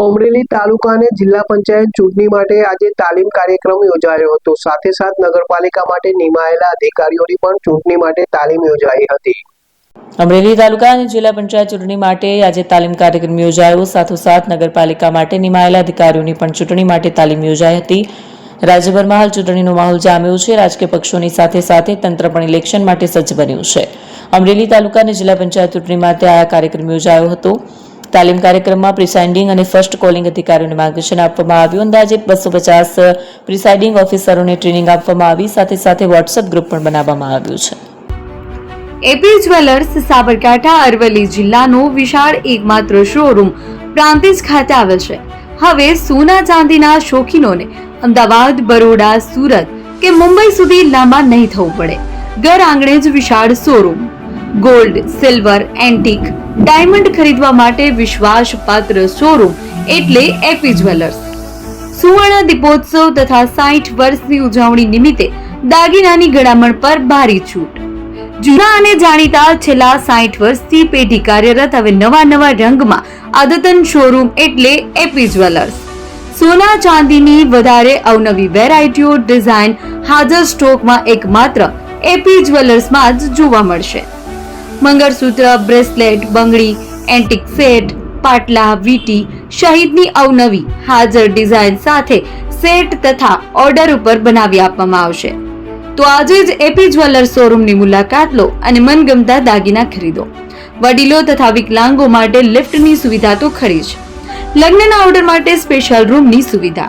અમરેલી તાલુકા અને જિલ્લા પંચાયત ચૂંટણી માટે આજે તાલીમ કાર્યક્રમ યોજાયો હતો। સાથે સાથ નગરપાલિકા માટે નિમાયેલા અધિકારીઓની પણ ચૂંટણી માટે તાલીમ યોજાઈ હતી। અમરેલી તાલુકા અને જિલ્લા પંચાયત ચૂંટણી માટે આજે તાલીમ કાર્યક્રમ યોજાયો। સાથોસાથ નગરપાલિકા માટે નિમાયેલા અધિકારીઓની પણ ચૂંટણી માટે તાલીમ યોજાઈ હતી। રાજ્યભરમાં હાલ ચૂંટણીનો માહોલ જામ્યો છે। રાજકીય પક્ષોની સાથે સાથે તંત્ર પણ ઇલેક્શન માટે સજ્જ બન્યું છે। અમરેલી તાલુકા અને જિલ્લા પંચાયત ચૂંટણી માટે આ કાર્યક્રમ યોજાયો હતો। તાલીમ કાર્યક્રમમાં પ્રિસાઇડિંગ અને ફર્સ્ટ કોલિંગ અધિકારીઓને માર્ગદર્શન આપવામાં આવ્યું। અંદાજે 250 પ્રિસાઇડિંગ ઓફિસરોને ટ્રેનિંગ આપવામાં આવી। સાથે સાથે વોટ્સએપ ગ્રુપ પણ બનાવવામાં આવ્યું છે। એપી જ્વેલર્સ સાબરકાંઠા અરવલ્લી જિલ્લાનો વિશાળ એકમાત્ર શોરૂમ પ્રાંતિજ ખાતે આવેલ છે। હવે સોના ચાંદીના શોખીનોને અમદાવાદ, બરોડા, સુરત કે મુંબઈ સુધી લાંબા નહીં થવું પડે। ઘર આંગણે જ વિશાળ showroom. Gold, silver, antique, diamond ખરીદવા માટે વિશ્વાસપાત્ર શોરૂમ એટલે એપી જ્વેલર્સ। સુવર્ણ દીપોત્સવ તથા 60 વર્ષની ઉજવણી નિમિત્તે દાગીનાની ગળામણ પર ભારી છૂટ। જૂના અને જાણીતા છેલ્લા 60 વર્ષથી પેઢી કાર્યરત હવે નવા રંગમાં અદ્યતન શોરૂમ એટલે એપી જ્વેલર્સ। સોના ચાંદીની વધારે અવનવી વેરાયટીઓ, ડિઝાઇન હાજર સ્ટોકમાં એકમાત્ર એપી જ્વેલર્સમાં જ જોવા મળશે। મંગળસૂત્ર, બ્રેસલેટ, બંગડી, એન્ટિક સેટ, પાટલા, વીટી સહિતની અવનવી હાજર ડિઝાઇન સાથે સેટ તથા ઓર્ડર ઉપર બનાવી આપવામાં આવશે। તો આજે જ એપી જ્વેલર્સ શોરૂમની મુલાકાત લો અને મનગમતા દાગીના ખરીદો। વડીલો તથા વિકલાંગો માટે લિફ્ટની સુવિધા તો ખરી જ। લગ્નના ઓર્ડર માટે સ્પેશિયલ રૂમની સુવિધા।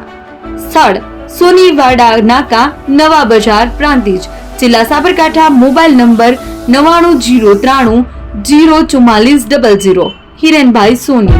સ્થળ સોનીવાડા નાકા, નવા બજાર, પ્રાંતિજ, જિલ્લા સાબરકાંઠા। Mobile number 9903 04400। હિરેનભાઈ સોની।